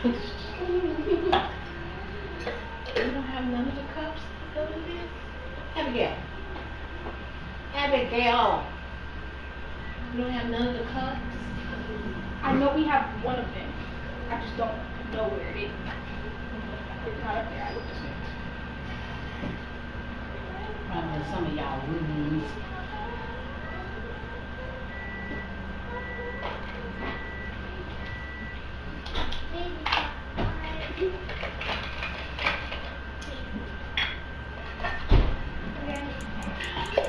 You don't have none of the cups to go in there? Abigail. Abigail. You don't have none of the cups? I know we have one of them. I just don't know where it is. It's not up there. I looked at it. Probably in some of y'all rooms.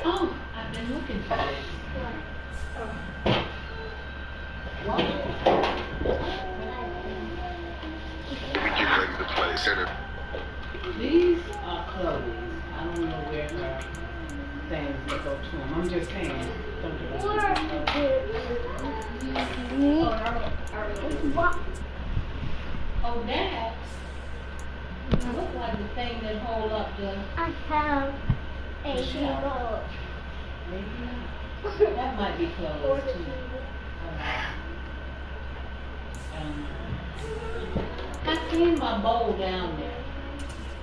Oh, I've been looking for this. What? Get ready to play center. These are Chloe's. I don't know where her things to go to them. I'm just saying. Don't do it. Oh, that's. It looks like the thing that hold up the. I have a shelf. remote. Maybe not. That might be Chloe's too. I seen my bowl down there.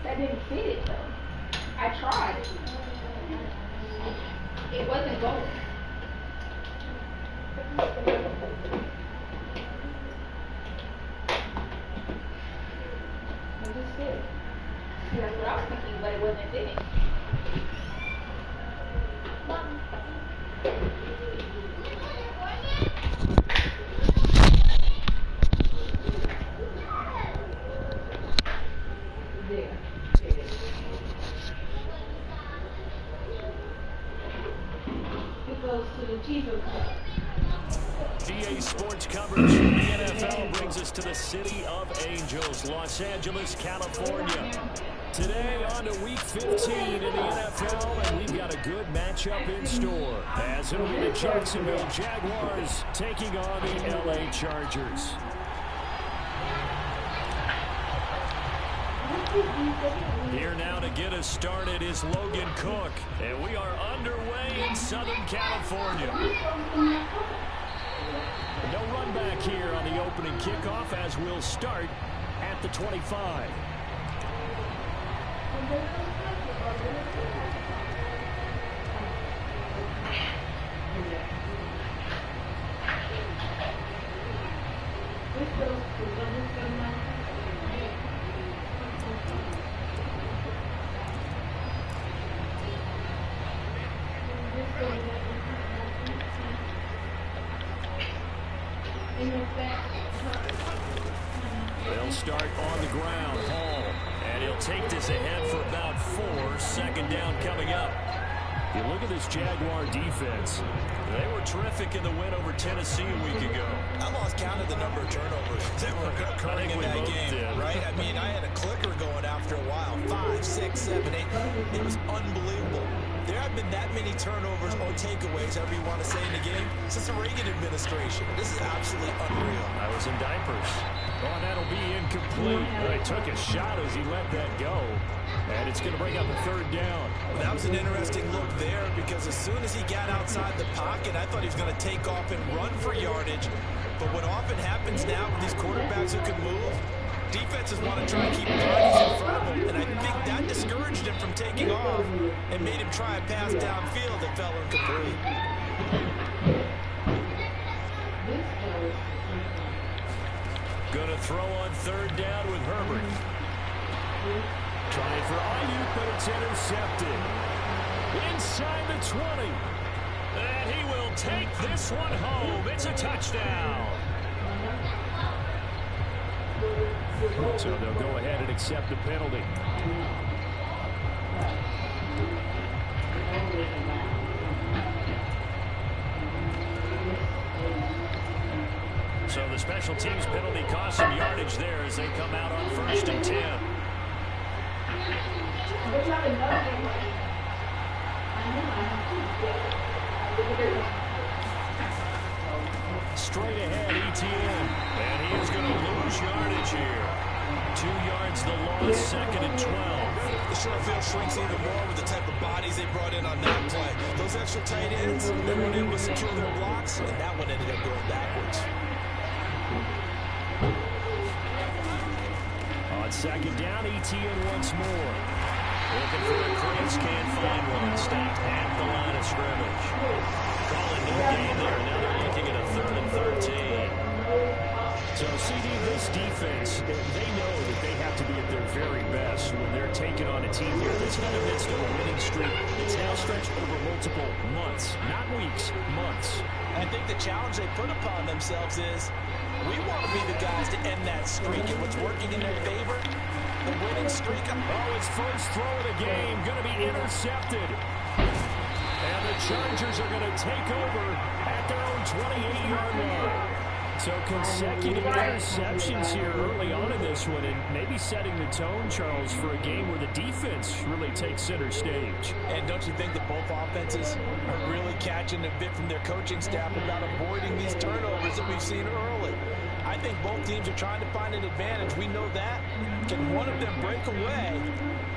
That didn't fit it though. I tried. It wasn't going. It just fit. That's what I was thinking, but it wasn't fitting. GA Sports coverage from the NFL brings us to the City of Angels, Los Angeles, California. Today on to Week 15 in the NFL, and we've got a good matchup in store, as it'll be the Jacksonville Jaguars taking on the LA Chargers. Here now to get us started is Logan Cook, and we are underway in Southern California. No run back here on the opening kickoff as we'll start at the 25. They'll start on the ground. Hall. And he'll take this ahead for about 4. Second down coming up. You look at this Jaguar defense. They were terrific in the win over Tennessee a week ago. I lost count of the number of turnovers that were occurring in that game, right? I mean, I had a clicker going after a while. 5, 6, 7, 8. It was unbelievable. There have been that many turnovers or takeaways, however you want to say, in the game since the Reagan administration. This is absolutely unreal. I was in diapers. Oh, and that'll be incomplete. He took a shot as he let that go. And it's going to bring up a third down. Well, that was an interesting look there because as soon as he got outside the pocket, I thought he was going to take off and run for yardage. But what often happens now with these quarterbacks who can move, defenses want to try and keep bodies in front of him, and I think that discouraged him from taking off and made him try a pass downfield that fell incomplete. Going to throw on third down with Herbert. Trying for Ayuk, but it's intercepted. Inside the 20. And he will take this one home. It's a touchdown. So they'll go ahead and accept the penalty. So the special teams penalty cost some yardage there as they come out on 1st and 10. Straight ahead, ETN. And he is going to lose yardage here. 2 yards the loss, 2nd and 12. The short field shrinks even more with the type of bodies they brought in on that play. Those extra tight ends, they weren't able to secure their blocks, and that one ended up going backwards. On second down, Etienne once more. Looking for a crease, can't find one. Stopped at the line of scrimmage. Calling no gain there. Now they're looking at a 3rd and 13. So, CD, this defense, they know that they have to be at their very best when they're taking on a team here that's in the midst of a winning streak. It's now stretched over multiple months, not weeks, months. I think the challenge they put upon themselves is we want to be the guys to end that streak, and what's working in their favor, the winning streak. Oh, his first throw of the game going to be intercepted. And the Chargers are going to take over at their own 28-yard line. So consecutive interceptions here early on in this one, and maybe setting the tone, Charles, for a game where the defense really takes center stage. And don't you think that both offenses are really catching a bit from their coaching staff about avoiding these turnovers that we've seen early? I think both teams are trying to find an advantage. We know that. Can one of them break away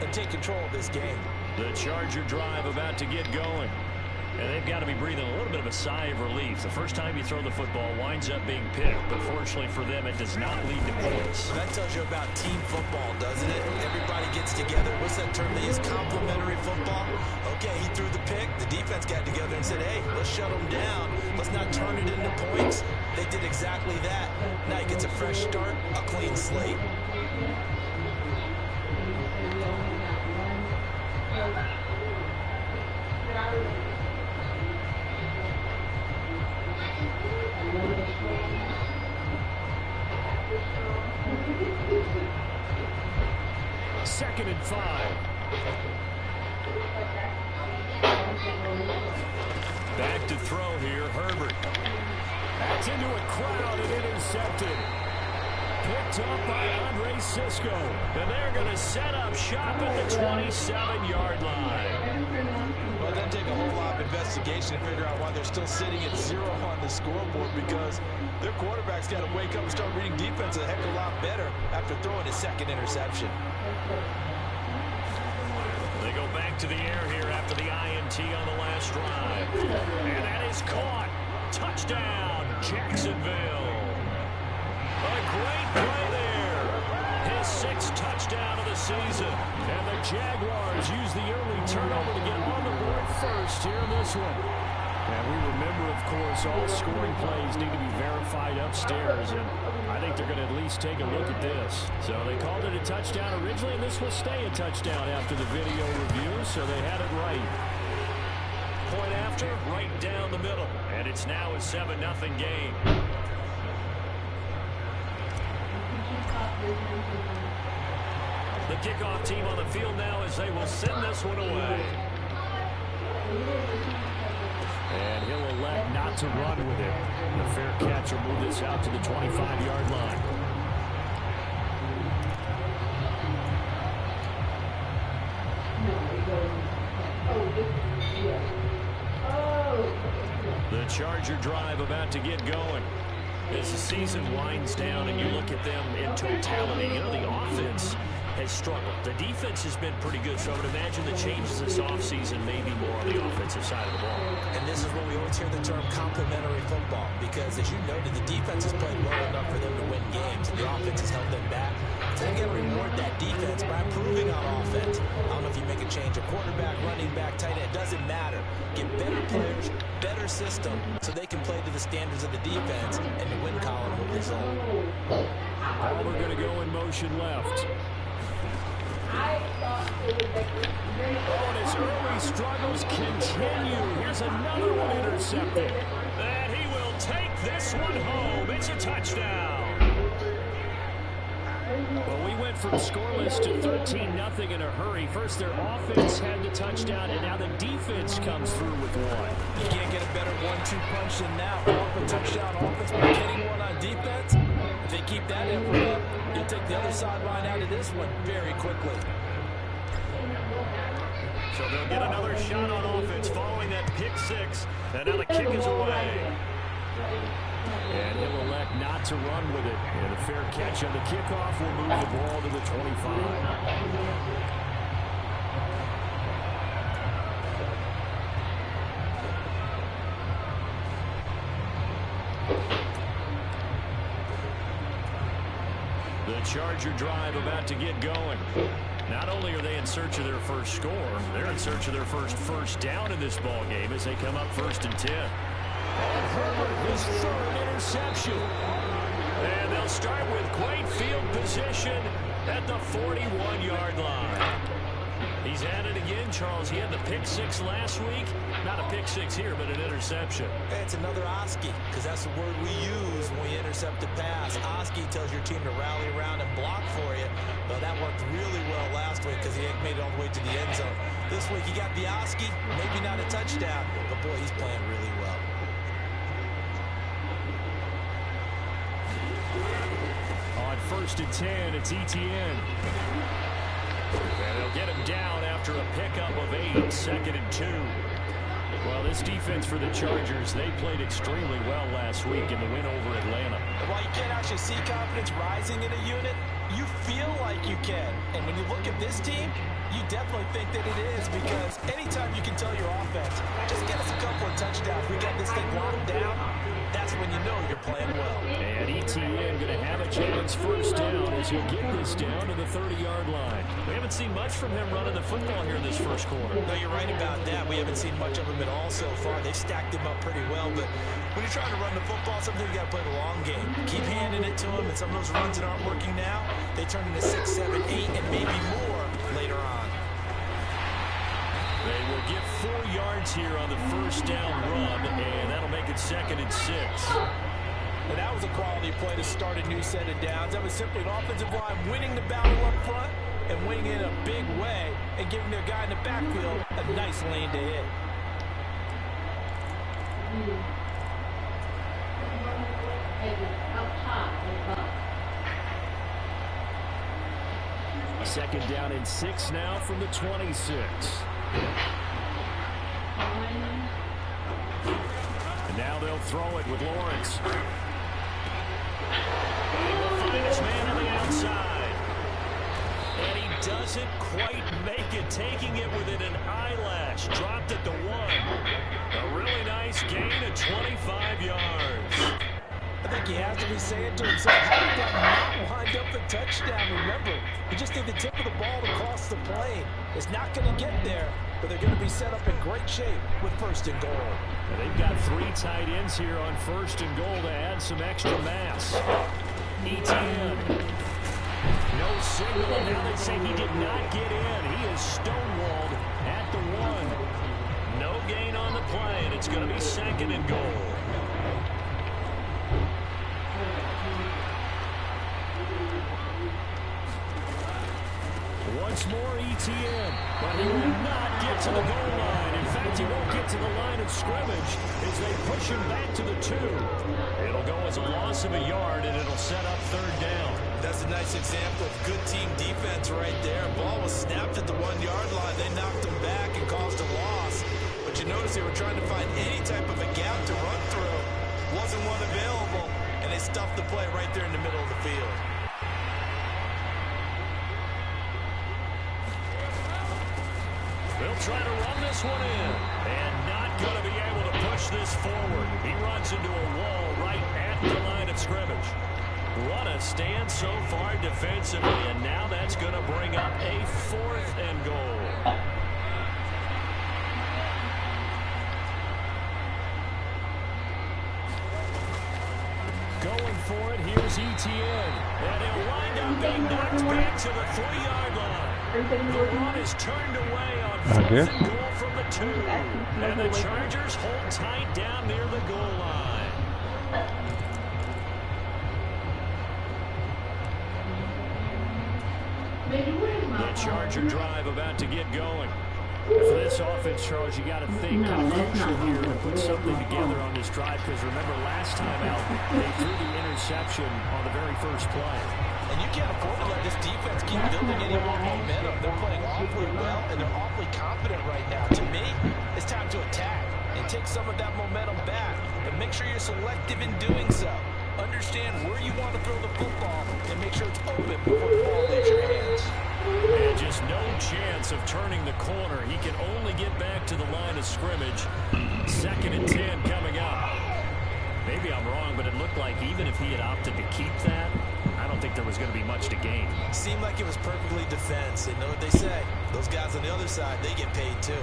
and take control of this game? The Charger drive about to get going. And they've got to be breathing a little bit of a sigh of relief. The first time you throw the football winds up being picked, but fortunately for them, it does not lead to points. That tells you about team football, doesn't it? Everybody gets together. What's that term they use? Complementary football. Okay, he threw the pick. The defense got together and said, hey, let's shut them down. Let's not turn it into points. They did exactly that. Now he gets a fresh start, a clean slate. Second and 5. Back to throw here, Herbert. That's into a crowd and intercepted. Picked up by Andre Cisco. And they're going to set up shop at the 27-yard line. Well, it doesn't take a whole lot of investigation to figure out why they're still sitting at 0 on the scoreboard, because their quarterback's got to wake up and start reading defense a heck of a lot better after throwing his second interception. They go back to the air here after the INT on the last drive. And that is caught. Touchdown, Jacksonville. A great play there. His 6th touchdown of the season. And the Jaguars use the early turnover to get on the board first here in this one. And we remember, of course, all scoring plays need to be verified upstairs. And I think they're going to at least take a look at this. So they called it a touchdown originally, and this will stay a touchdown after the video review. So they had it right. Point after, right down the middle. And it's now a 7-0 game. The kickoff team on the field now as they will send this one away. And he'll elect not to run with it. The fair catch will move this out to the 25-yard line. The Charger drive about to get going. As the season winds down and you look at them in totality, you know, the offense has struggled. The defense has been pretty good, so I would imagine the changes this offseason may be more on the offensive side of the ball. And this is where we always hear the term complementary football, because as you noted, the defense has played well enough for them to win games, and the offense has held them back. So you got to reward that defense by improving on offense. I don't know if you make a change, a quarterback, running back, tight end, it doesn't matter. Get better players, better system, so they can play to the standards of the defense, and the win column will result. We're going to go in motion left. Oh, and his early struggles continue. Here's another one intercepted. And he will take this one home. It's a touchdown. Well, we went from scoreless to 13-0 in a hurry. First, their offense had the touchdown, and now the defense comes through with one. You can't get a better 1-2 punch than that. Off a touchdown offense by getting one on defense. If they keep that effort up, you'll take the other sideline out of this one very quickly. So they'll get another shot on offense following that pick 6. And now the kick is away. And he'll elect not to run with it. And a fair catch on the kickoff will move the ball to the 25. The Charger drive about to get going. Not only are they in search of their first score, they're in search of their first down in this ball game as they come up 1st and 10. And Herbert, his 3rd interception. And they'll start with great field position at the 41-yard line. He's at it again, Charles. He had the pick 6 last week. Not a pick 6 here, but an interception. It's another Oski, because that's the word we use when we intercept a pass. Oski tells your team to rally around and block for you. Well, that worked really well last week because he made it all the way to the end zone. This week he got the Oski, maybe not a touchdown, but boy, he's playing really well. On 1st and 10, it's Etienne. And they'll get him down after a pickup of 8, 2nd and 2. Well, this defense for the Chargers, they played extremely well last week in the win over Atlanta. While you can't actually see confidence rising in a unit, you feel like you can. And when you look at this team, you definitely think that it is, because anytime you can tell your offense, just get us a couple of touchdowns, we got this thing locked down, that's when you know you're playing well. And Etienne going to have a chance 1st down as he'll get this down to the 30-yard line. We haven't seen much from him running the football here in this first quarter. No, you're right about that. We haven't seen much of him at all so far. They've stacked him up pretty well, but when you're trying to run the football, sometimes you got to play the long game. Keep handing it to him, and some of those runs that aren't working now, they turn into 6, 7, 8, and maybe more later on. They will get 4 yards here on the 1st down run, and that'll make it 2nd and 6. And that was a quality play to start a new set of downs. That was simply an offensive line winning the battle up front and winning in a big way and giving their guy in the backfield a nice lane to hit. Second down and 6 now from the 26. And now they'll throw it with Lawrence. He will find his man on the outside. And he doesn't quite make it, taking it within an eyelash. Dropped at the 1. A really nice gain of 25 yards. I think he has to be saying to himself, how did that not wind up the touchdown? Remember, you just need the tip of the ball to cross the plane. It's not going to get there, but they're going to be set up in great shape with 1st and goal. And they've got 3 tight ends here on 1st and goal to add some extra mass. Etienne. No signal, and now they say he did not get in. He is stonewalled at the 1. No gain on the play, and it's going to be 2nd and goal. Once more, Etienne, but he will not get to the goal line. In fact, he won't get to the line of scrimmage as they push him back to the 2. It'll go as a loss of a yard, and it'll set up 3rd down. That's a nice example of good team defense right there. Ball was snapped at the 1-yard line. They knocked him back and caused a loss. But you notice they were trying to find any type of a gap to run through. Wasn't one available, and they stuffed the play right there in the middle of the field. They'll try to run this one in, and not going to be able to push this forward. He runs into a wall right at the line of scrimmage. What a stand so far defensively, and now that's going to bring up a 4th and goal. Going for it, here's Etienne, and he'll wind up being knocked back to the 3-yard line. The run is turned away on 4th and goal from the 2. And the Chargers hold tight down near the goal line. The Charger drive about to get going. For this offense, Charles, you got to think kind of crucial here to put something together on this drive, because remember last time out, they threw the interception on the very first play. And you can't afford to let this defense keep building any more momentum. They're playing awfully well, and they're awfully confident right now. To me, it's time to attack and take some of that momentum back, and make sure you're selective in doing so. Understand where you want to throw the football, and make sure it's open before the ball leaves your hands. And just no chance of turning the corner. He can only get back to the line of scrimmage. 2nd and 10 coming up. Maybe I'm wrong, but it looked looked like even if he had opted to keep that, I don't think there was going to be much to gain. Seemed like it was perfectly defense. And know what they say? Those guys on the other side, they get paid too.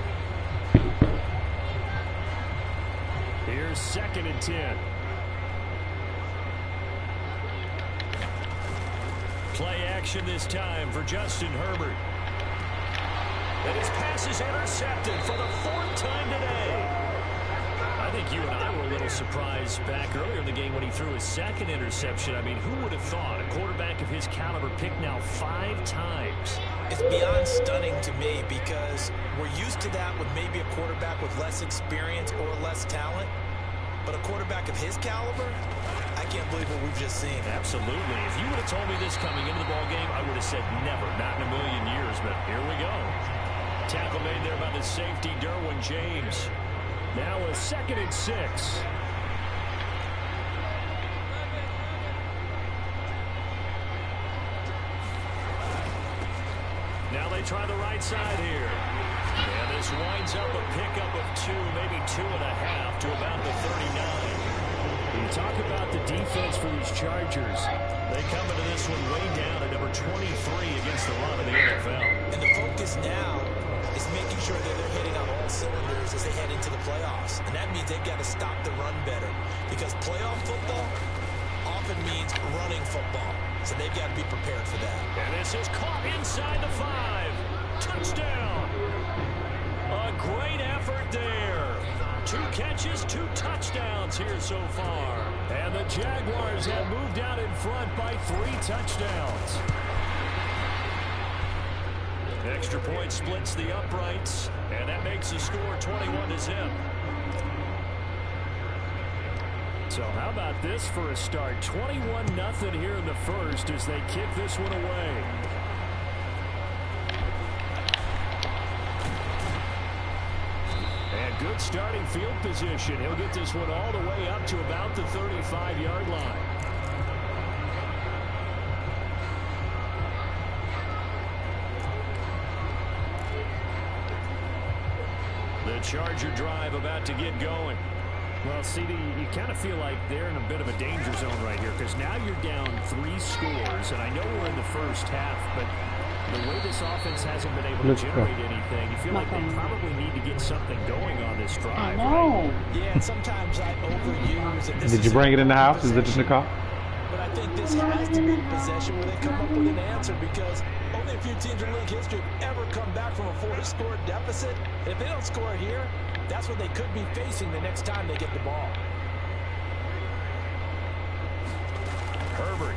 Here's 2nd and 10. Play action this time for Justin Herbert. And his pass is intercepted for the 4th time today. I think you and I were a little surprised back earlier in the game when he threw his 2nd interception. I mean, who would have thought a quarterback of his caliber picked now 5 times? It's beyond stunning to me because we're used to that with maybe a quarterback with less experience or less talent. But a quarterback of his caliber, I can't believe what we've just seen. Absolutely. If you would have told me this coming into the ballgame, I would have said never, not in a million years. But here we go. Tackle made there by the safety, Derwin James. Now a 2nd and 6. Now they try the right side here. And this winds up a pickup of 2, maybe 2.5 to about the 39. You talk about the defense for these Chargers. They come into this one way down at number 23 against the run of the NFL. And the focus now is making sure that they're hitting on all cylinders as they head into the playoffs. And that means they've got to stop the run better. Because playoff football often means running football. So they've got to be prepared for that. And this is caught inside the 5. Touchdown. A great effort there. 2 catches, 2 touchdowns here so far. And the Jaguars have moved out in front by 3 touchdowns. Extra point splits the uprights, and that makes the score 21-0. So how about this for a start? 21-0 here in the first as they kick this one away. And good starting field position. He'll get this one all the way up to about the 35-yard line. The Charger drive about to get going. Well, CD, you kind of feel like they're in a bit of a danger zone right here because now you're down 3 scores, and I know we're in the first half, but the way this offense hasn't been able to generate anything, you feel like they probably need to get something going on this drive, right? Yeah, and sometimes I overuse it. Did you bring it in the house? Is it in the car? But I think this has to be possession where they come up with an answer because only a few teams in league history have ever come back from a 4-score deficit. If they don't score here, that's what they could be facing the next time they get the ball. Herbert.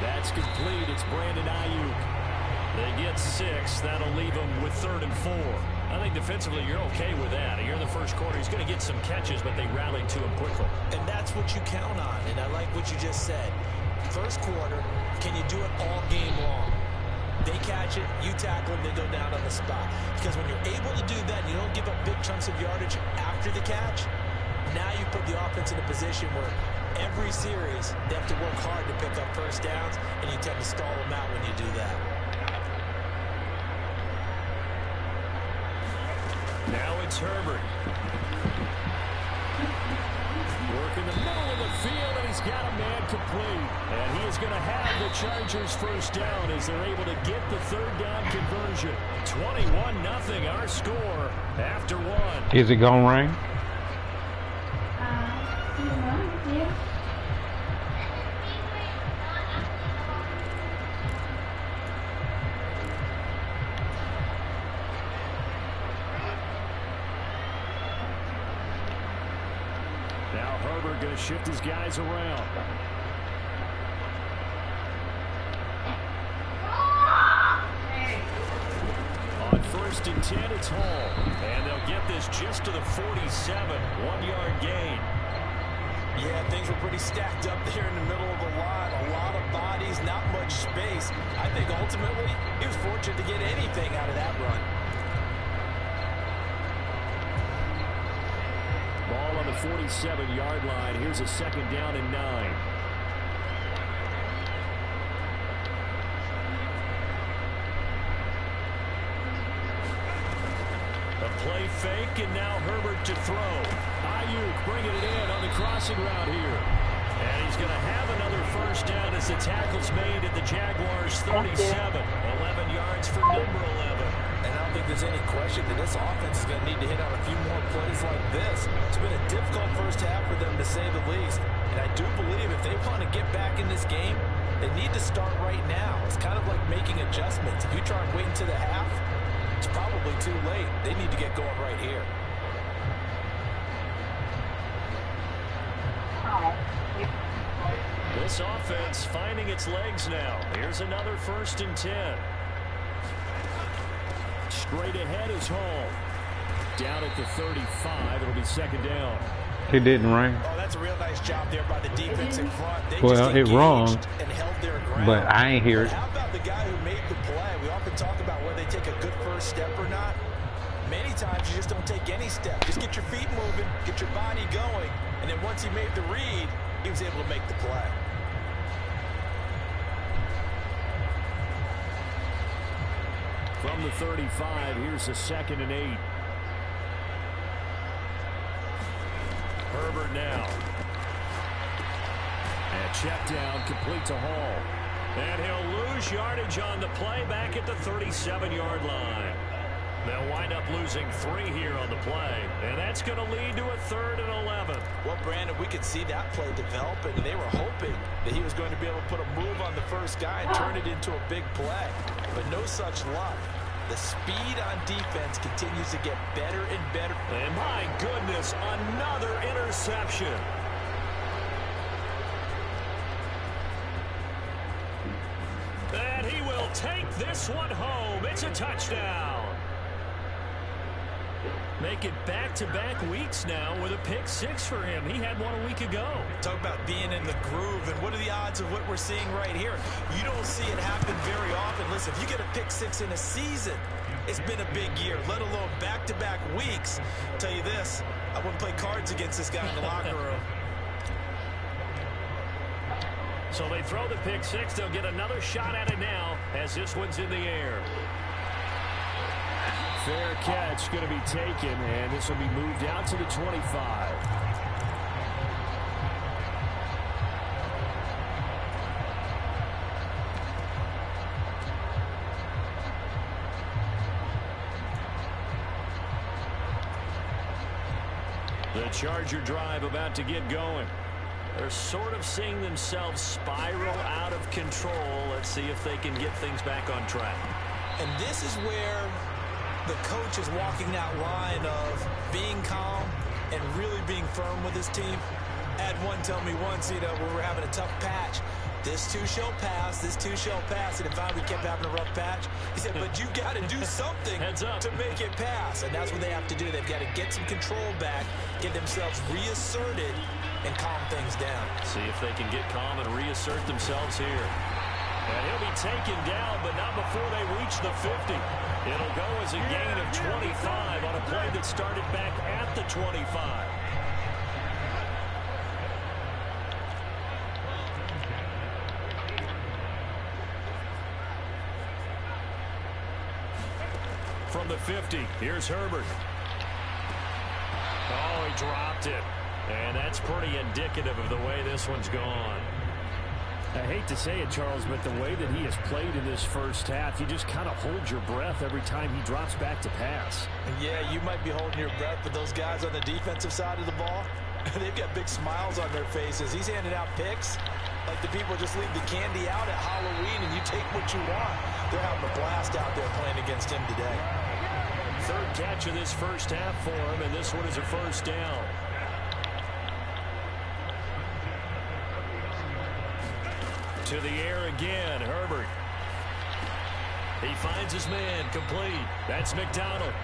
That's complete. It's Brandon Ayuk. They get 6. That'll leave them with 3rd and 4. I think defensively you're okay with that. Here in the first quarter, he's going to get some catches, but they rallied to him quickly. And that's what you count on, and I like what you just said. First quarter, can you do it all game long? They catch it, you tackle them, they go down on the spot. Because when you're able to do that, and you don't give up big chunks of yardage after the catch, now you put the offense in a position where every series they have to work hard to pick up first downs, and you tend to stall them out when you do that. Now it's Herbert. Work in the middle of the field, and he's got a man complete. And he is going to have the Chargers first down as they're able to get the 3rd down conversion. 21-0 our score after 1. Is it going to rain? Yeah. Now Herbert going to shift his guys around. On 1st and 10, it's Hall. And they'll get this just to the 47. 1-yard gain. Yeah, things were pretty stacked up there in the middle of the line. A lot of bodies, not much space. I think ultimately he was fortunate to get anything out of that run. Ball on the 47-yard line. Here's a 2nd down and 9. A play fake, and now Herbert to throw. Ayuk Ayuk bringing it in on the crossing route here. And he's going to have another first down as the tackle's made at the Jaguars' 37. 11 yards for number 11. And I don't think there's any question that this offense is going to need to hit on a few more plays like this. It's been a difficult first half for them, to say the least. And I do believe if they want to get back in this game, they need to start right now. It's kind of like making adjustments. If you try and wait until the half, it's probably too late. They need to get going right here. This offense finding its legs now. Here's another 1st and 10. Straight ahead is Hall. Down at the 35. It'll be 2nd down. It didn't ring. Oh, that's a real nice job there by the defense in front. They Well, just it rung, and held their ground. but I ain't hear it. How about the guy who made the play? We often talk about whether they take a good first step or not. Many times you just don't take any step. Just get your feet moving, get your body going, and then once he made the read, he was able to make the play. From the 35, here's a 2nd and 8. Herbert now. And check down, complete to Hall. And he'll lose yardage on the play back at the 37-yard line. They'll wind up losing 3 here on the play. And that's going to lead to a 3rd and 11. Well, Brandon, we could see that play developing, and they were hoping that he was going to be able to put a move on the first guy and turn it into a big play. But no such luck. The speed on defense continues to get better and better. And my goodness, another interception. And he will take this one home. It's a touchdown. Make it back-to-back weeks now with a pick-6 for him. He had one a week ago. Talk about being in the groove, and what are the odds of what we're seeing right here? You don't see it happen very often. Listen, if you get a pick-6 in a season, it's been a big year, let alone back-to-back weeks. I'll tell you this, I wouldn't play cards against this guy in the locker room. So they throw the pick-6. They'll get another shot at it now as this one's in the air. Fair catch going to be taken, and this will be moved out to the 25. The Charger drive about to get going. They're sort of seeing themselves spiral out of control. Let's see if they can get things back on track. And this is where the coach is walking that line of being calm and really being firm with his team. I had one tell me once, when we're having a tough patch, this too shall pass, this too shall pass. And if we kept having a rough patch, he said, but you got to do something to make it pass. And that's what they have to do. They've got to get some control back, get themselves reasserted, and calm things down. See if they can get calm and reassert themselves here. And he'll be taken down, but not before they reach the 50. It'll go as a gain of 25 on a play that started back at the 25. From the 50, here's Herbert. Oh, he dropped it. And that's pretty indicative of the way this one's gone. I hate to say it, Charles, but the way that he has played in this first half, you just kind of hold your breath every time he drops back to pass. Yeah, you might be holding your breath, but those guys on the defensive side of the ball, they've got big smiles on their faces. He's handing out picks like the people just leave the candy out at Halloween and you take what you want. They're having a blast out there playing against him today. 3rd catch of this first half for him, and this one is a first down. To the air again, Herbert. He finds his man, complete. That's McDonald.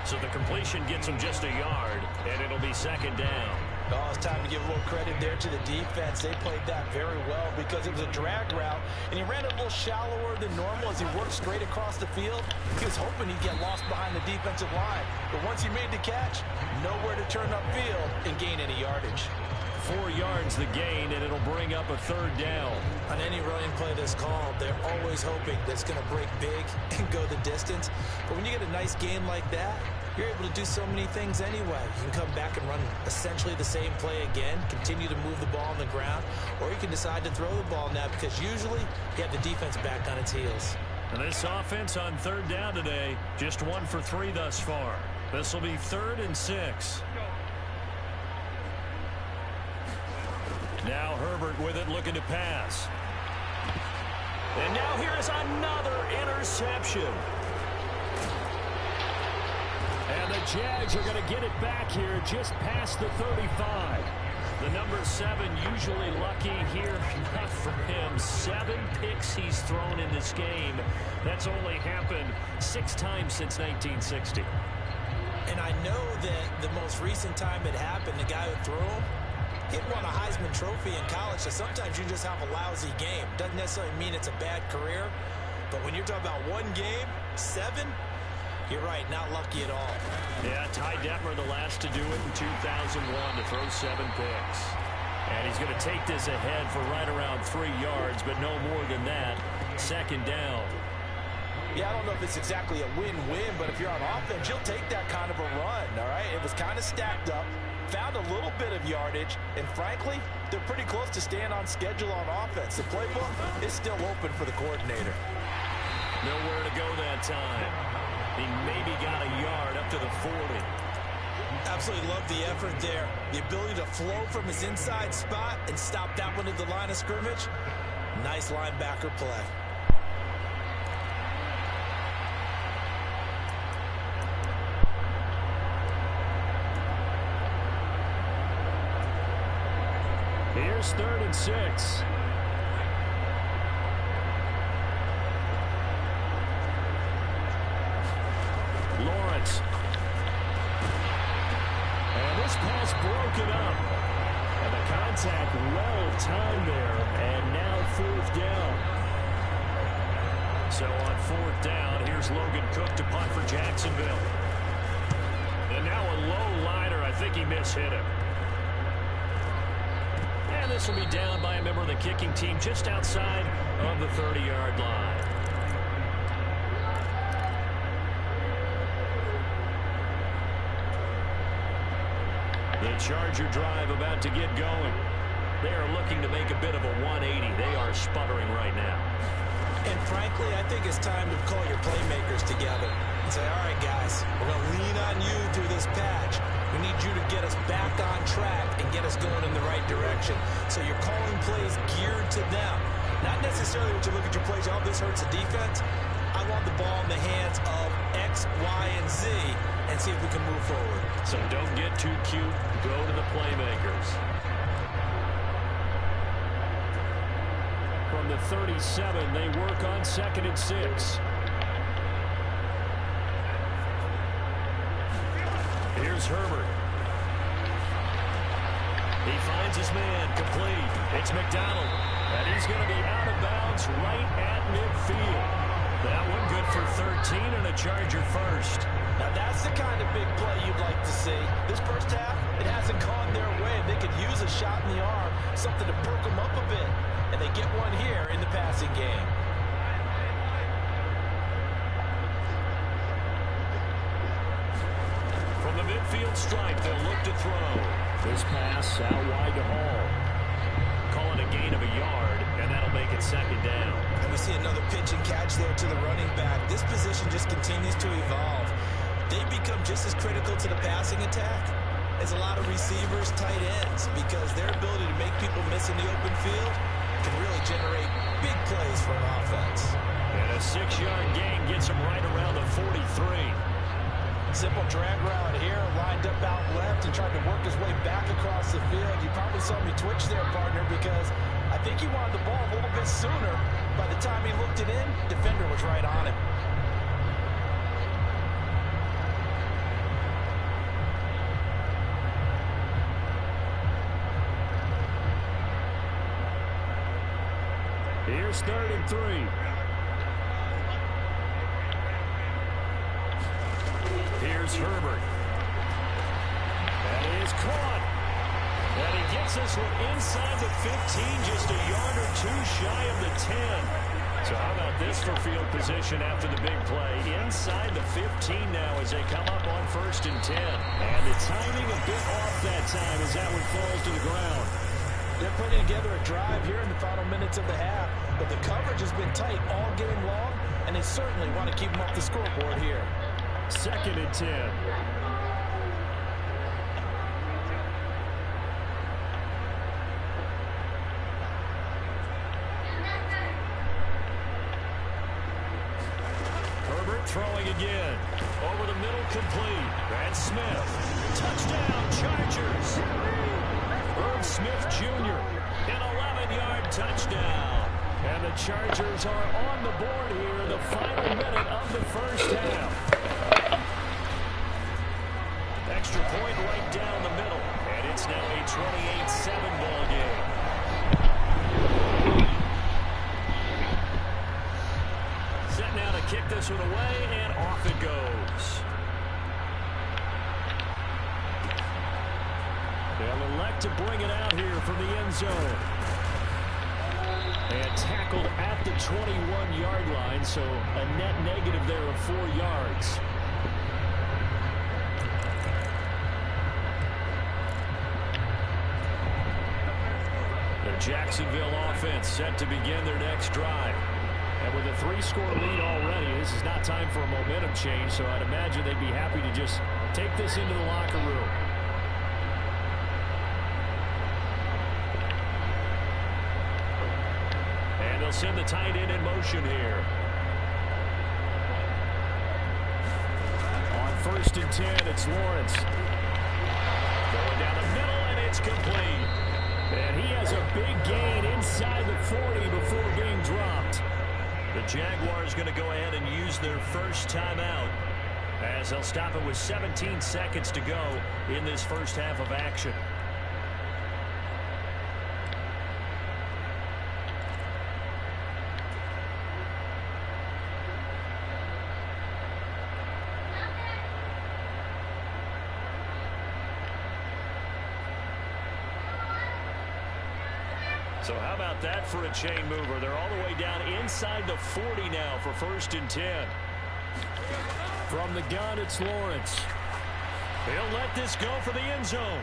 So the completion gets him just a yard, and it'll be 2nd down. Oh, it's time to give a little credit there to the defense. They played that very well because it was a drag route, and he ran a little shallower than normal as he worked straight across the field. He was hoping he'd get lost behind the defensive line. But once he made the catch, nowhere to turn upfield and gain any yardage. 4 yards the gain, and it'll bring up a 3rd down. On any running play that's called, they're always hoping that's going to break big and go the distance. But when you get a nice gain like that, you're able to do so many things anyway. You can come back and run essentially the same play again, continue to move the ball on the ground, or you can decide to throw the ball now because usually you have the defense back on its heels. And this offense on third down today, just 1 for 3 thus far. This will be 3rd and 6. Now Herbert with it, looking to pass. And now here is another interception. And the Jags are going to get it back here just past the 35. The number 7 usually lucky here. Not for him. 7 picks he's thrown in this game. That's only happened 6 times since 1960. And I know that the most recent time it happened, the guy who threw him, he won a Heisman Trophy in college, so sometimes you just have a lousy game. Doesn't necessarily mean it's a bad career, but when you're talking about 1 game, 7, you're right, not lucky at all. Yeah, Ty Detmer the last to do it in 2001 to throw 7 picks. And he's going to take this ahead for right around 3 yards, but no more than that. 2nd down. Yeah, I don't know if it's exactly a win-win, but if you're on offense, you'll take that kind of a run, all right? It was kind of stacked up, found a little bit of yardage, and frankly, they're pretty close to staying on schedule on offense. The playbook is still open for the coordinator. Nowhere to go that time. He maybe got a yard up to the 40. Absolutely love the effort there. The ability to flow from his inside spot and stop that one at the line of scrimmage. Nice linebacker play. Here's 3rd and 6. Lawrence. And this pass broken up. And the contact well timed there. And now 4th down. So on 4th down, here's Logan Cook to punt for Jacksonville. And now a low liner. I think he mishit him. And this will be down by a member of the kicking team just outside of the 30-yard line. The Charger drive about to get going. They are looking to make a bit of a 180. They are sputtering right now. And frankly, I think it's time to call your playmakers together and say, all right, guys, we're going to lean on you through this patch. We need you to get us back on track and get us going in the right direction. So you're calling plays geared to them. Not necessarily when you look at your plays, oh, this hurts the defense. I want the ball in the hands of X, Y, and Z and see if we can move forward. So don't get too cute. Go to the playmakers. From the 37, they work on 2nd and 6. Here's Herbert. He finds his man, complete. It's McDonald, and he's going to be out of bounds right at midfield. That one good for 13 and a Charger first. Now that's the kind of big play you'd like to see. This first half, it hasn't gone their way. They could use a shot in the arm, something to perk them up a bit, and they get one here in the passing game. From the midfield stripe, they'll look to throw. This pass out wide to Hall. Call it a gain of a yard, and that'll make it 2nd down. And we see another pitch and catch there to the running back. This position just continues to evolve. They become just as critical to the passing attack as a lot of receivers, tight ends, because their ability to make people miss in the open field can really generate big plays for an offense. And a 6-yard gain gets him right around the 43. Simple drag route here, lined up out left and tried to work his way back across the field. You probably saw me twitch there, partner, because I think he wanted the ball a little bit sooner. By the time he looked it in, defender was right on him. Here's 3rd and 3. Here's Herbert. And he is caught. And he gets this one inside the 15, just a yard or two shy of the 10. So how about this for field position after the big play? Inside the 15 now as they come up on 1st and 10. And the timing a bit off that time as that one falls to the ground. They're putting together a drive here in the final minutes of the half, but the coverage has been tight all game long, and they certainly want to keep them off the scoreboard here. 2nd and 10. Throwing again. Over the middle, complete. And Smith. Touchdown, Chargers. Irv Smith Jr. An 11-yard touchdown. And the Chargers are on the board here in the final minute of the first half. Extra point right down the middle. And it's now a 28-7 ball game. Set now to kick this one away, and off it goes. They'll elect to bring it out here from the end zone. And tackled at the 21-yard line, so a net negative there of 4 yards. The Jacksonville offense set to begin their next drive. And with a 3-score lead already, this is not time for a momentum change, so I'd imagine they'd be happy to just take this into the locker room. And they'll send the tight end in motion here. On 1st and 10, it's Lawrence. Going down the middle, and it's complete. And he has a big gain inside the 40 before being dropped. The Jaguars going to go ahead and use their first timeout as they'll stop it with 17 seconds to go in this first half of action. So how about that for a chain mover? They're all the way down inside the 40 now for 1st and 10. From the gun, it's Lawrence. He'll let this go for the end zone.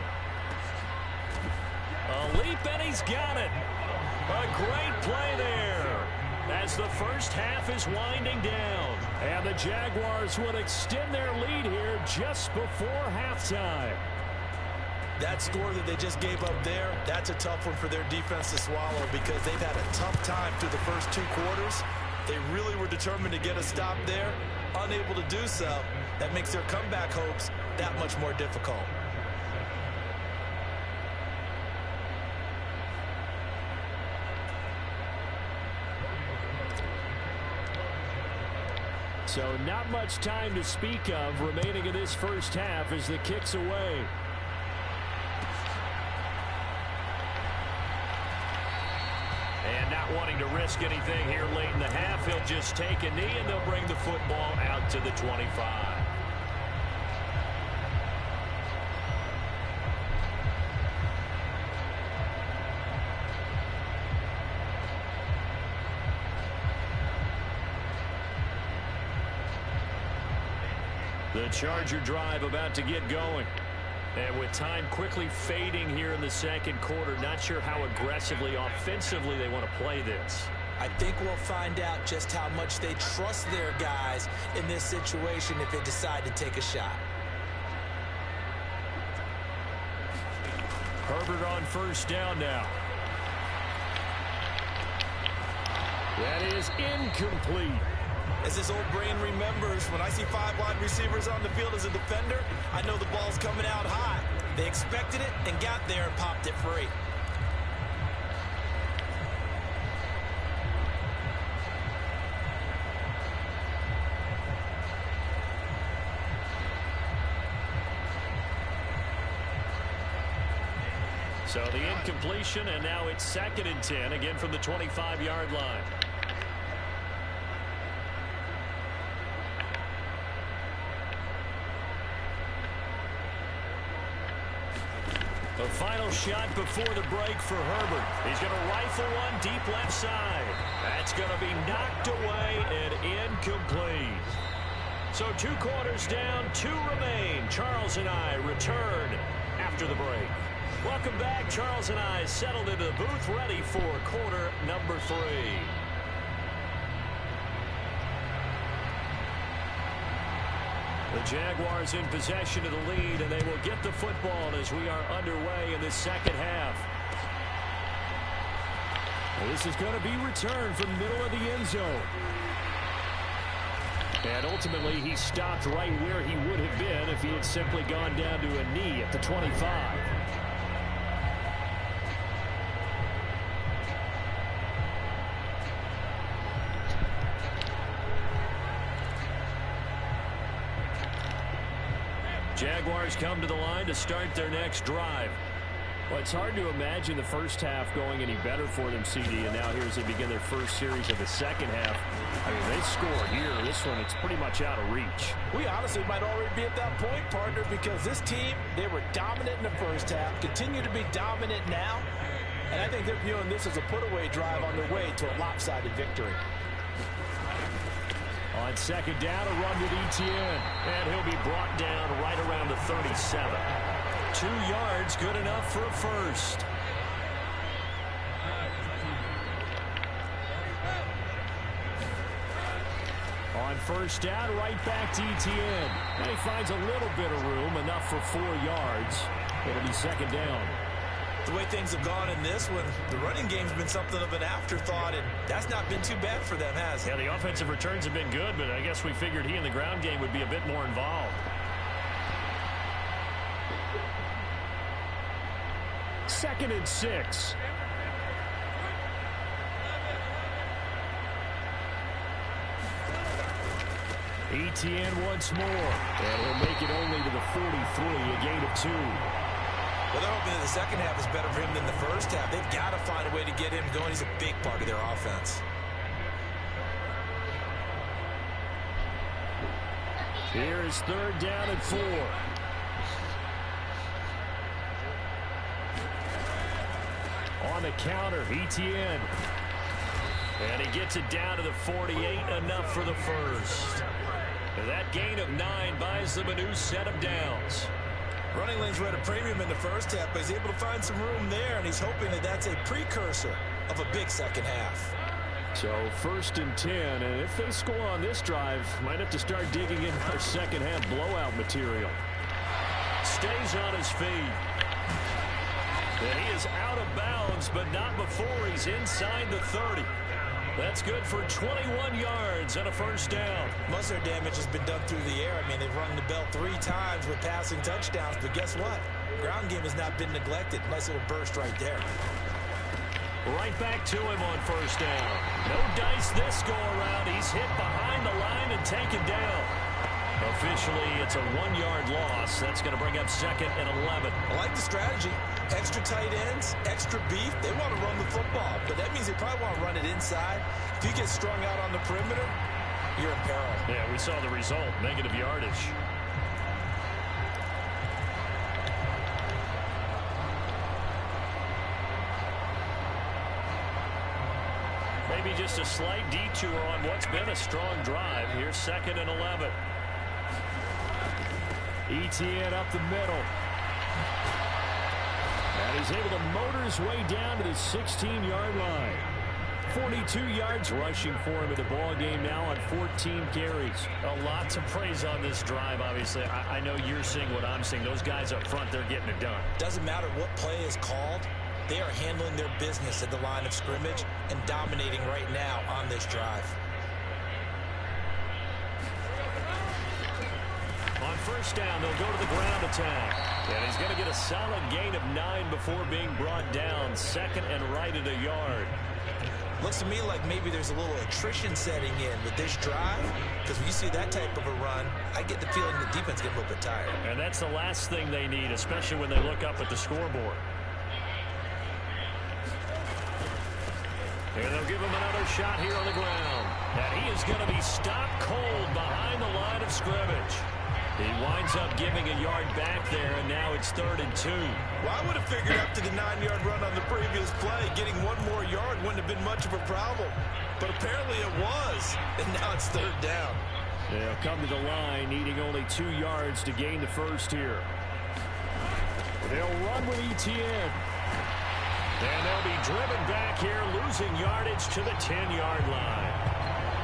A leap, and he's got it. A great play there as the first half is winding down. And the Jaguars would extend their lead here just before halftime. That score that they just gave up there, that's a tough one for their defense to swallow because they've had a tough time through the first 2 quarters. They really were determined to get a stop there, unable to do so. That makes their comeback hopes that much more difficult. So not much time to speak of remaining in this first half as the kick's away. And not wanting to risk anything here late in the half, he'll just take a knee and they'll bring the football out to the 25. The Charger drive about to get going. And with time quickly fading here in the second quarter, not sure how aggressively, offensively they want to play this. I think we'll find out just how much they trust their guys in this situation if they decide to take a shot. Herbert on first down now. That is incomplete. As this old brain remembers, when I see 5 wide receivers on the field as a defender, I know the ball's coming out high. They expected it and got there and popped it free. So the incompletion, and now it's 2nd and 10, again from the 25-yard line. The final shot before the break for Herbert. He's going to rifle one deep left side. That's going to be knocked away and incomplete. So 2 quarters down, 2 remain. Charles and I return after the break. Welcome back. Charles and I settled into the booth, ready for quarter number 3. The Jaguars in possession of the lead, and they will get the football as we are underway in the second half. This is going to be returned from the middle of the end zone. And ultimately, he stopped right where he would have been if he had simply gone down to a knee at the 25. Jaguars come to the line to start their next drive. Well, it's hard to imagine the first half going any better for them, CD, and now here as they begin their first series of the second half. I mean, they score here. This one, it's pretty much out of reach. We honestly might already be at that point, partner, because this team, they were dominant in the first half, continue to be dominant now, and I think they're viewing this as a put-away drive on their way to a lopsided victory. On second down, a run with Etienne, and he'll be brought down right around the 37. 2 yards, good enough for a first. On first down, right back to Etienne. And he finds a little bit of room, enough for 4 yards. It'll be second down. The way things have gone in this one, the running game's been something of an afterthought, and that's not been too bad for them, has it? Yeah, the offensive returns have been good, but I guess we figured he in the ground game would be a bit more involved. Second and 6. Etienne once more, and he'll make it only to the 43, a gain of 2. Well, they're hoping that the second half is better for him than the first half. They've got to find a way to get him going. He's a big part of their offense. Here is third down and 4. On the counter, Etienne. And he gets it down to the 48, enough for the first. And that gain of 9 buys them a new set of downs. Running lanes were at a premium in the first half, but he's able to find some room there, and he's hoping that that's a precursor of a big second half. So first and 10, and if they score on this drive, might have to start digging in our second half blowout material. Stays on his feet. And he is out of bounds, but not before he's inside the 30. That's good for 21 yards and a first down. Most of their damage has been done through the air. I mean, they've rung the bell 3 times with passing touchdowns, but guess what? Ground game has not been neglected. Nice little burst right there. Right back to him on first down. No dice this go around. He's hit behind the line and taken down. Officially, it's a 1-yard loss. That's going to bring up second and 11. I like the strategy. Extra tight ends, extra beef. They want to run the football, but that means they probably want to run it inside. If you get strung out on the perimeter, you're in peril. Yeah, we saw the result. Negative yardage. Maybe just a slight detour on what's been a strong drive. Here's second and 11. Etienne up the middle. And he's able to motor his way down to the 16-yard line. 42 yards rushing for him in the ball game now on 14 carries. A lot to praise on this drive, obviously. I know you're seeing what I'm seeing. Those guys up front, they're getting it done. Doesn't matter what play is called. They are handling their business at the line of scrimmage and dominating right now on this drive. On first down, they'll go to the ground attack. And he's going to get a solid gain of 9 before being brought down. Second and right at a yard. Looks to me like maybe there's a little attrition setting in with this drive, because when you see that type of a run, I get the feeling the defense gets a little bit tired. And that's the last thing they need, especially when they look up at the scoreboard. And they'll give him another shot here on the ground. And he is going to be stopped cold behind the line of scrimmage. He winds up giving a yard back there, and now it's 3rd and 2. Well, I would have figured after the 9-yard run on the previous play, getting one more yard wouldn't have been much of a problem. But apparently it was, and now it's 3rd down. They'll come to the line, needing only 2 yards to gain the first here. They'll run with Etienne. And they'll be driven back here, losing yardage to the 10-yard line.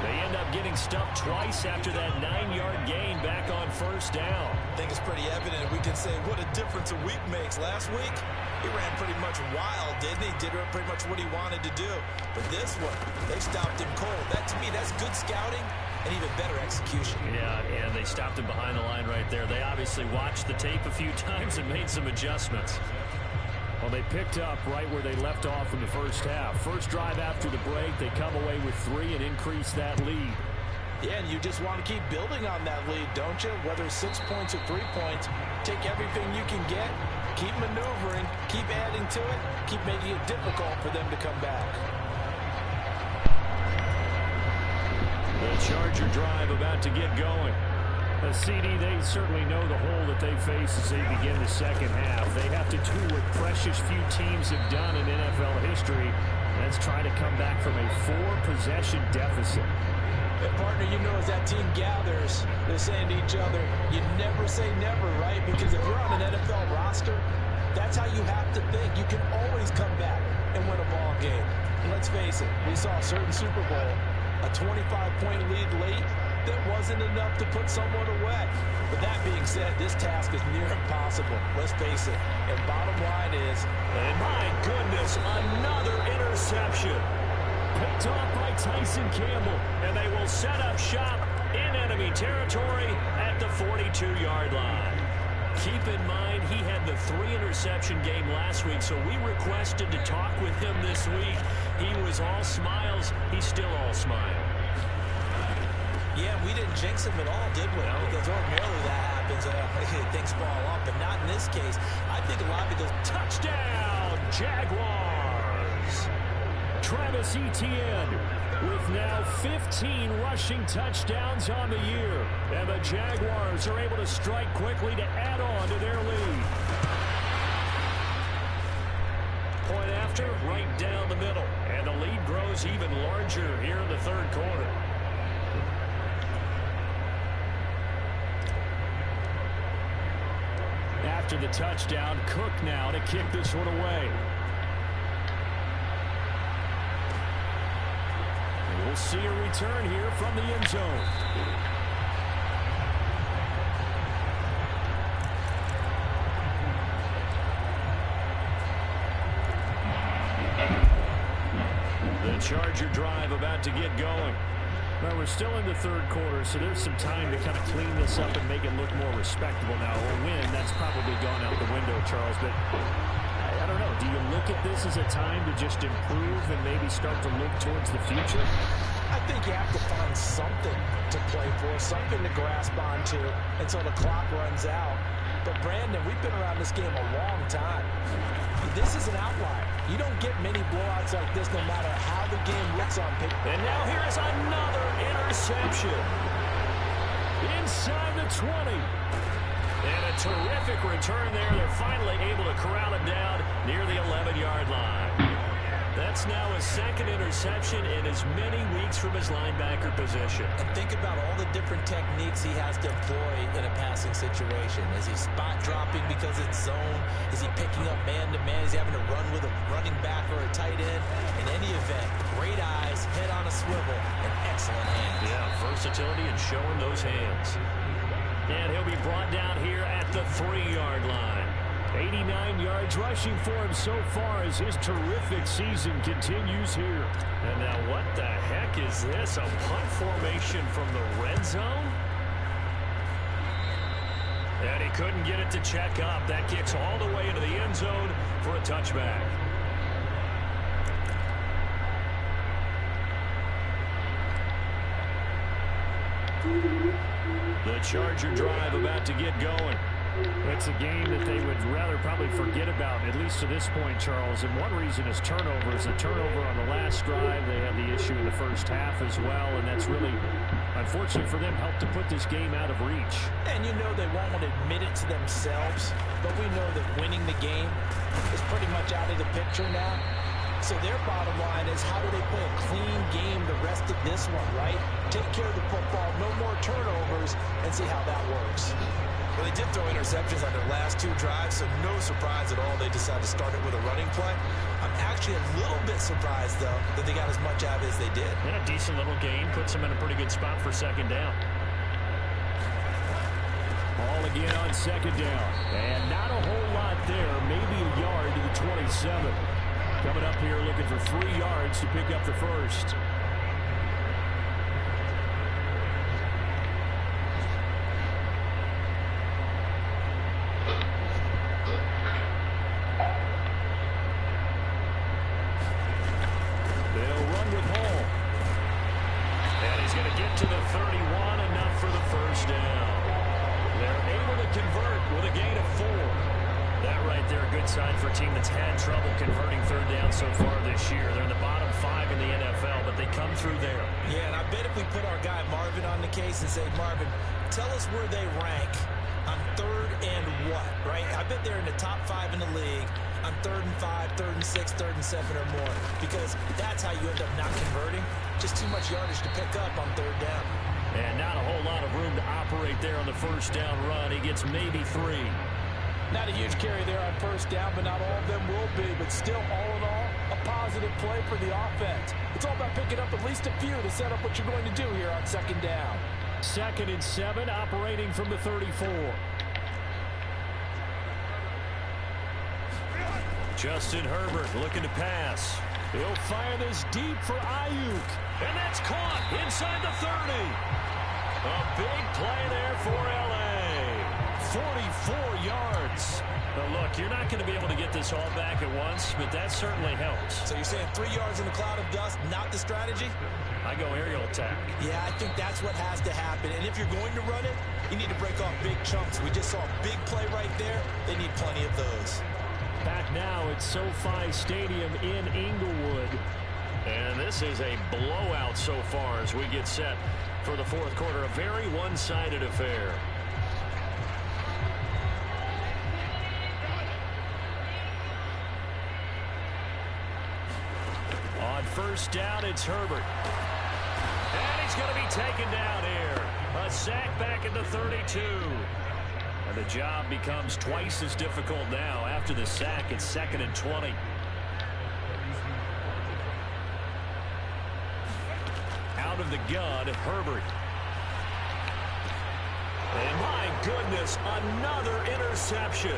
They end up getting stuffed twice after that 9-yard gain back on 1st down. I think it's pretty evident. We can say what a difference a week makes. Last week, he ran pretty much wild, didn't he? Did pretty much what he wanted to do. But this one, they stopped him cold. That, to me, that's good scouting and even better execution. Yeah, and they stopped him behind the line right there. They obviously watched the tape a few times and made some adjustments. Well, they picked up right where they left off in the first half. First drive after the break, they come away with 3 and increase that lead. Yeah, and you just want to keep building on that lead, don't you? Whether it's 6 points or 3 points, take everything you can get, keep maneuvering, keep adding to it, keep making it difficult for them to come back. The Charger drive about to get going. A CD, they certainly know the hole that they face as they begin the second half. They have to do what precious few teams have done in NFL history. That's try to come back from a 4-possession deficit. And partner, you know, as that team gathers, they're saying to each other, you never say never, right? Because if you're on an NFL roster, that's how you have to think. You can always come back and win a ball game. And let's face it, we saw a certain Super Bowl, a 25-point lead late, that wasn't enough to put someone away. But that being said, this task is near impossible. Let's face it. And bottom line is, and my goodness, another interception. Picked off by Tyson Campbell, and they will set up shop in enemy territory at the 42-yard line. Keep in mind, he had the 3-interception game last week, so we requested to talk with him this week. He was all smiles. He's still all smile. yeah, we didn't jinx him at all, did we? No. Because ordinarily that happens, things fall off, but not in this case. I think a lot of it goes, touchdown, Jaguars! Travis Etienne with now 15 rushing touchdowns on the year. And the Jaguars are able to strike quickly to add on to their lead. Point after, right down the middle. And the lead grows even larger here in the third quarter. After the touchdown, Cook now to kick this one away. And we'll see a return here from the end zone. The Charger drive about to get going. Well, we're still in the third quarter, so there's some time to kind of clean this up and make it look more respectable now. A win, that's probably gone out the window, Charles, but I don't know. Do you look at this as a time to just improve and maybe start to look towards the future? I think you have to find something to play for, something to grasp onto until the clock runs out. But, Brandon, we've been around this game a long time. This is an outlier. You don't get many blowouts like this no matter how the game looks on paper. And now here is another interception. Inside the 20. And a terrific return there. They're finally able to corral it down near the 11-yard line. That's now his second interception in as many weeks from his linebacker position. And think about all the different techniques he has to employ in a passing situation. Is he spot dropping because it's zone? Is he picking up man-to-man? Is he having to run with a running back or a tight end? In any event, great eyes, head on a swivel, and excellent hands. Yeah, versatility and showing those hands. And he'll be brought down here at the 3-yard line. 89 yards rushing for him so far as his terrific season continues here. And now what the heck is this? A punt formation from the red zone? And he couldn't get it to check up. That kicks all the way into the end zone for a touchback. The Charger drive about to get going. It's a game that they would rather probably forget about, at least to this point, Charles. And one reason is turnovers. A turnover on the last drive. They had the issue in the first half as well, and that's really unfortunately for them, helped to put this game out of reach. And you know they won't admit it to themselves, but we know that winning the game is pretty much out of the picture now. So their bottom line is, how do they play a clean game the rest of this one, right? Take care of the football, no more turnovers, and see how that works. Well, they did throw interceptions on their last 2 drives, so no surprise at all they decided to start it with a running play. I'm actually a little bit surprised, though, that they got as much out of it as they did. Yeah, a decent little game. Puts them in a pretty good spot for second down. Ball again on second down. And not a whole lot there. Maybe a yard to the 27. Coming up here looking for 3 yards to pick up the first. They'll run with Hall. And he's going to get to the 31, enough for the first down. They're able to convert with a gain of 4. That right there, a good sign for a team that's had trouble converting third down so far this year. They're in the bottom 5 in the NFL, but they come through there. Yeah, and I bet if we put our guy Marvin on the case and say, Marvin, tell us where they rank on third and what, right? I bet they're in the top 5 in the league on 3rd and 5, 3rd and 6, 3rd and 7 or more, because that's how you end up not converting. Just too much yardage to pick up on third down. And not a whole lot of room to operate there on the first down run. He gets maybe 3. Not a huge carry there on first down, but not all of them will be. But still, all in all, a positive play for the offense. It's all about picking up at least a few to set up what you're going to do here on second down. 2nd and 7, operating from the 34. Justin Herbert looking to pass. He'll fire this deep for Ayuk. And that's caught inside the 30. A big play there for L.A. 44 yards. Now look, you're not going to be able to get this all back at once, but that certainly helps. So you're saying 3 yards in a cloud of dust, not the strategy? I go aerial attack. Yeah, I think that's what has to happen. And if you're going to run it, you need to break off big chunks. We just saw a big play right there. They need plenty of those. Back now at SoFi Stadium in Inglewood. And this is a blowout so far as we get set for the fourth quarter. A very one-sided affair. On first down, it's Herbert. And he's going to be taken down here. A sack back at the 32. And the job becomes twice as difficult now. After the sack, it's 2nd and 20. Out of the gun, Herbert. And my goodness, another interception.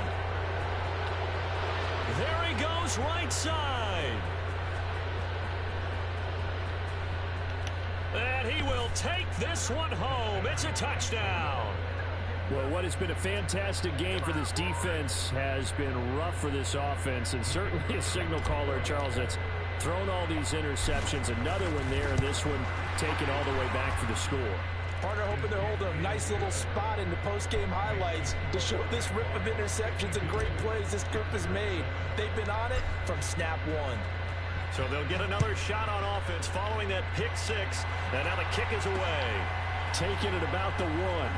There he goes, right side. And he will take this one home. It's a touchdown. Well, what has been a fantastic game for this defense has been rough for this offense, and certainly a signal caller, Charles, that's thrown all these interceptions. Another one there, and this one taken all the way back for the score. Partner hoping to hold a nice little spot in the post-game highlights to show this rip of interceptions and great plays this group has made. They've been on it from snap one. So they'll get another shot on offense following that pick six, and now the kick is away. Taken at about the 1.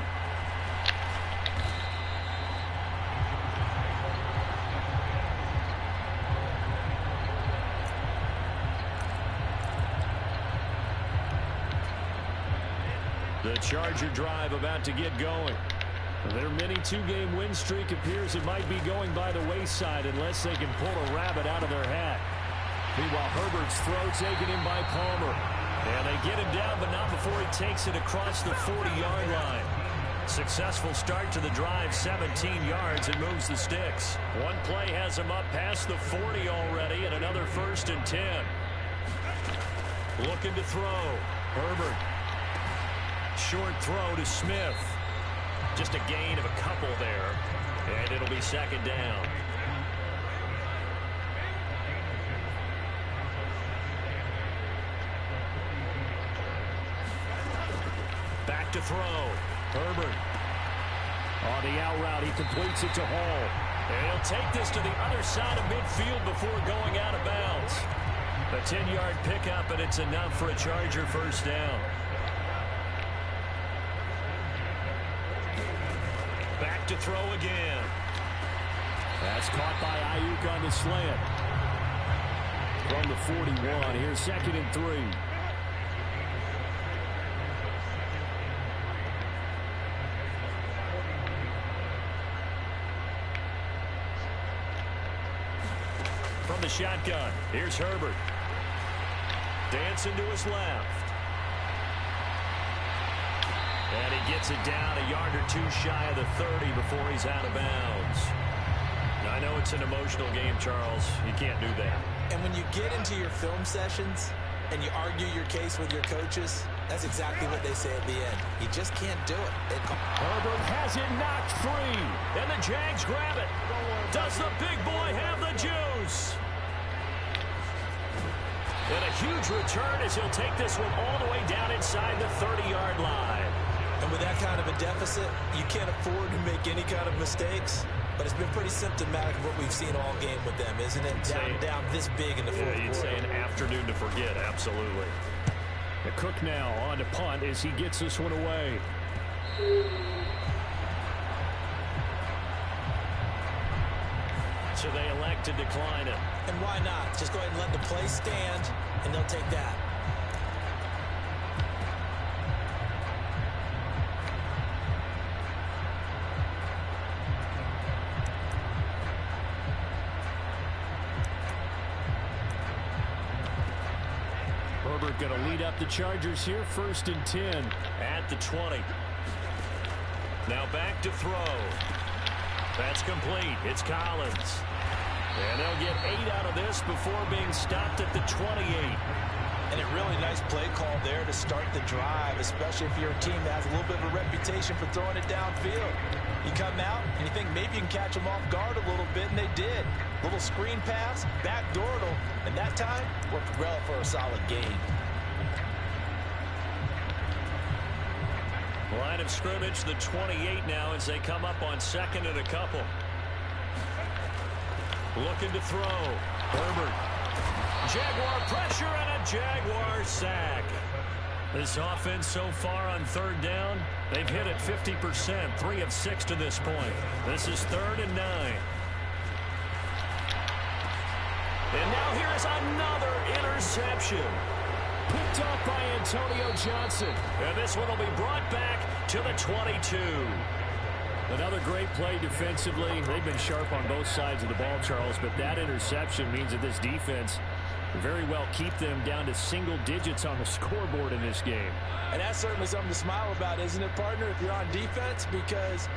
The Charger drive about to get going. Their mini 2-game win streak appears it might be going by the wayside unless they can pull a rabbit out of their hat. Meanwhile, Herbert's throw taken in by Palmer. And they get him down, but not before he takes it across the 40-yard line. Successful start to the drive, 17 yards, and moves the sticks. One play has him up past the 40 already, and another 1st and 10. Looking to throw. Herbert. Short throw to Smith. Just a gain of a couple there. And it'll be 2nd down. Back to throw. Herbert. On the out route, he completes it to Hall. And he'll take this to the other side of midfield before going out of bounds. A 10-yard pickup, and it's enough for a Charger 1st down. to throw again. That's caught by Ayuk on the slant. From the 41, here's 2nd and 3. From the shotgun, here's Herbert. Dancing to his left. And he gets it down a yard or two shy of the 30 before he's out of bounds. Now, I know it's an emotional game, Charles. You can't do that. And when you get into your film sessions and you argue your case with your coaches, that's exactly what they say at the end. You just can't do it. Herbert has it knocked free. And the Jags grab it. Does the big boy have the juice? And a huge return as he'll take this one all the way down inside the 30-yard line. And with that kind of a deficit, you can't afford to make any kind of mistakes. But it's been pretty symptomatic of what we've seen all game with them, isn't it? Down this big in the fourth quarter. You'd say an afternoon to forget, absolutely. The Cook now on to punt as he gets this one away. So they elect to decline it. And why not? Just go ahead and let the play stand, and they'll take that. Herbert going to lead up the Chargers here, 1st and 10 at the 20. Now back to throw. That's complete. It's Collins. And they'll get 8 out of this before being stopped at the 28. And a really nice play call there to start the drive, especially if you're a team that has a little bit of a reputation for throwing it downfield. You come out and you think maybe you can catch them off guard a little bit, and they did. Little screen pass, backdoored them, and that time worked well for a solid gain. Line of scrimmage, the 28 now as they come up on 2nd and a couple. Looking to throw. Herbert. Jaguar pressure and a Jaguar sack. This offense so far on 3rd down, they've hit it 50%, 3 of 6 to this point. This is 3rd and 9. And now here is another interception. Picked off by Antonio Johnson. And this one will be brought back to the 22. Another great play defensively. They've been sharp on both sides of the ball, Charles, but that interception means that this defense very well keep them down to single digits on the scoreboard in this game. And that's certainly something to smile about, isn't it, partner, if you're on defense? Because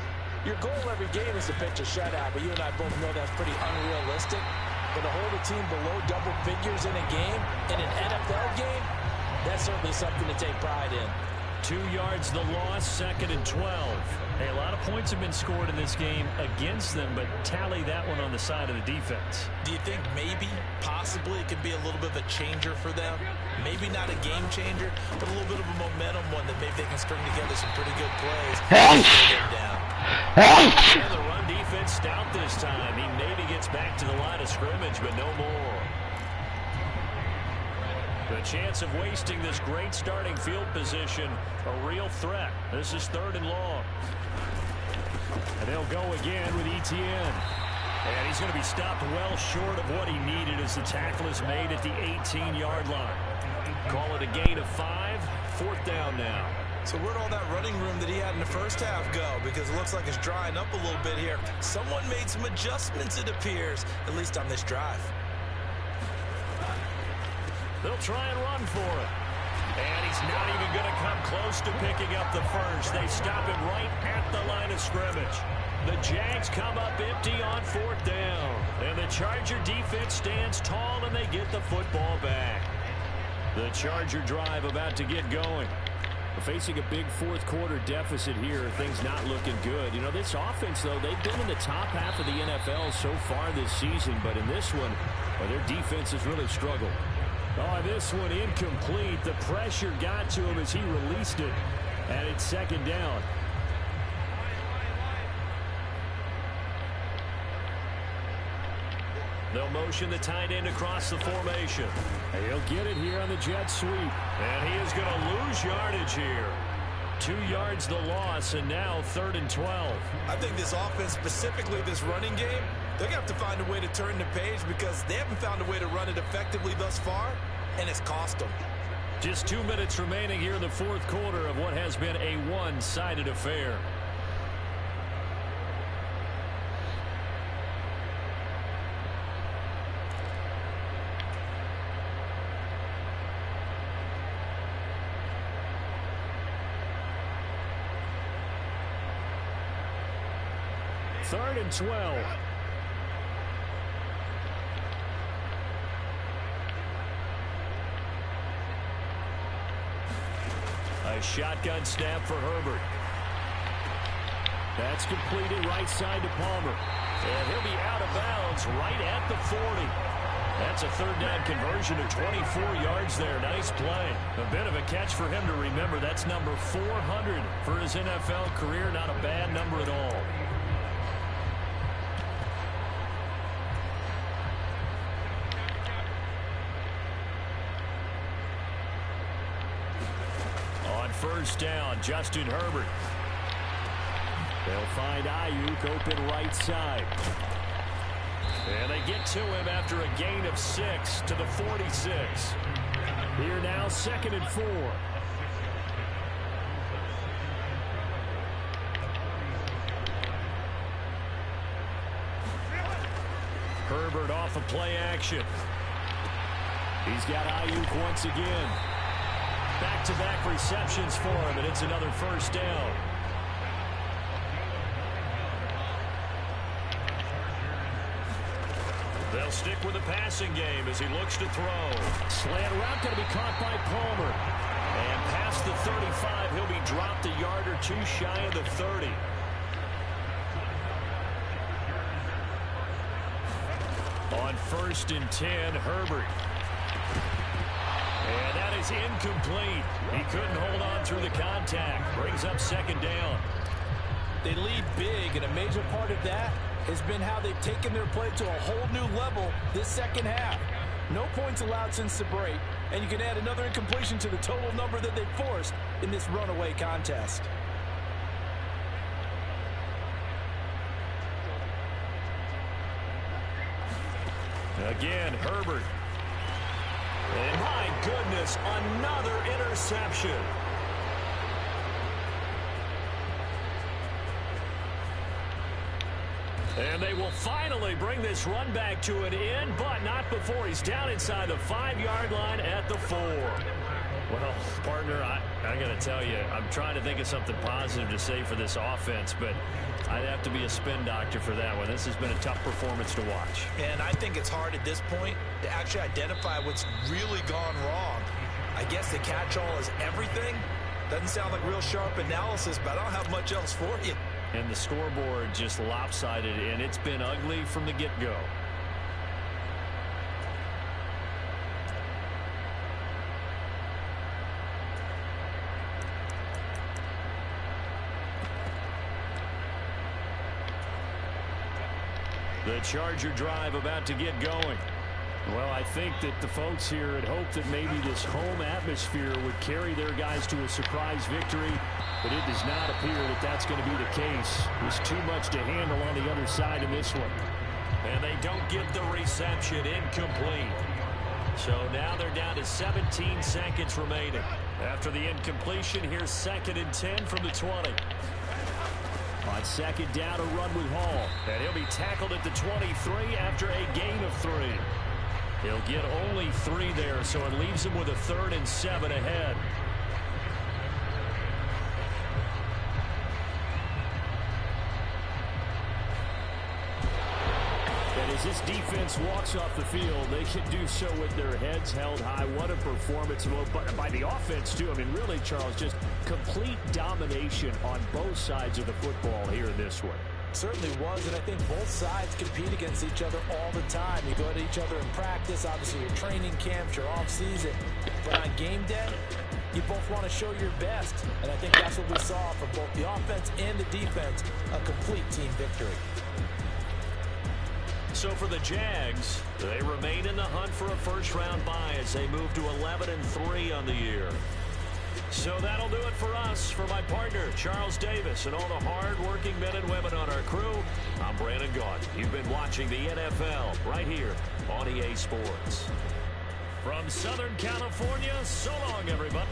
your goal every game is to pitch a shutout, but you and I both know that's pretty unrealistic. But to hold a team below double figures in a game, in an NFL game, that's certainly something to take pride in. 2 yards the loss, 2nd and 12. Hey, a lot of points have been scored in this game against them, but tally that one on the side of the defense. Do you think maybe, possibly, it could be a little bit of a changer for them? Maybe not a game changer, but a little bit of a momentum one that maybe they can string together some pretty good plays. And the run defense stout this time. He maybe gets back to the line of scrimmage, but no more. The chance of wasting this great starting field position, a real threat. This is 3rd and long. And they'll go again with Etienne. And he's going to be stopped well short of what he needed as the tackle is made at the 18-yard line. Call it a gain of 5, 4th down now. So where'd all that running room that he had in the first half go? Because it looks like it's drying up a little bit here. Someone made some adjustments, it appears, at least on this drive. They'll try and run for it. And he's not even going to come close to picking up the first. They stop him right at the line of scrimmage. The Jags come up empty on 4th down. And the Charger defense stands tall and they get the football back. The Charger drive about to get going. Facing a big 4th quarter deficit here, things not looking good. You know, this offense, though, they've been in the top half of the NFL so far this season. But in this one, well, their defense has really struggled. Oh, this one incomplete. The pressure got to him as he released it. And it's 2nd down. They'll motion the tight end across the formation. And he'll get it here on the jet sweep. And he is going to lose yardage here. 2 yards the loss, and now 3rd and 12. I think this offense, specifically this running game, they're going to have to find a way to turn the page because they haven't found a way to run it effectively thus far, and it's cost them. Just 2 minutes remaining here in the 4th quarter of what has been a one-sided affair. Third and 12. A shotgun snap for Herbert. That's completed right side to Palmer. And he'll be out of bounds right at the 40. That's a 3rd down conversion of 24 yards there. Nice play. A bit of a catch for him to remember. That's number 400 for his NFL career. Not a bad number at all. First down, Justin Herbert. They'll find Ayuk open right side. And they get to him after a gain of 6 to the 46. Here now, 2nd and 4. Herbert off of play action. He's got Ayuk once again. Back-to-back receptions for him, and it's another first down. They'll stick with the passing game as he looks to throw. Slant route going to be caught by Palmer. And past the 35, he'll be dropped a yard or two shy of the 30. On 1st and 10, Herbert. And that is incomplete. He couldn't hold on through the contact. Brings up 2nd down. They lead big, and a major part of that has been how they've taken their play to a whole new level this second half. No points allowed since the break, and you can add another incompletion to the total number that they've forced in this runaway contest. Again, Herbert. And my goodness, another interception. And they will finally bring this run back to an end, but not before he's down inside the 5-yard line at the 4. Well, partner, I got to tell you, I'm trying to think of something positive to say for this offense, but I'd have to be a spin doctor for that one. This has been a tough performance to watch. And I think it's hard at this point to actually identify what's really gone wrong. I guess the catch-all is everything. Doesn't sound like real sharp analysis, but I don't have much else for you. And the scoreboard just lopsided, and it's been ugly from the get-go. The Charger drive about to get going. Well, I think that the folks here had hoped that maybe this home atmosphere would carry their guys to a surprise victory, but it does not appear that that's going to be the case. There's too much to handle on the other side in this one. And they don't get the reception. Incomplete. So now they're down to 17 seconds remaining. After the incompletion, here's 2nd and 10 from the 20. On 2nd down, a run with Hall. And he'll be tackled at the 23 after a gain of 3. He'll get only 3 there, so it leaves him with a 3rd and 7 ahead. And as this defense walks off the field, they can do so with their heads held high. What a performance by the offense, too. I mean, really, Charles, just complete domination on both sides of the football here in this one. Certainly was, and I think both sides compete against each other all the time. You go at each other in practice, obviously your training camps, your off-season. But on game day, you both want to show your best. And I think that's what we saw from both the offense and the defense, a complete team victory. So for the Jags, they remain in the hunt for a first-round bye as they move to 11-3 on the year. So that'll do it for us. For my partner, Charles Davis, and all the hard-working men and women on our crew, I'm Brandon Gaudin. You've been watching the NFL right here on EA Sports. From Southern California, so long, everybody.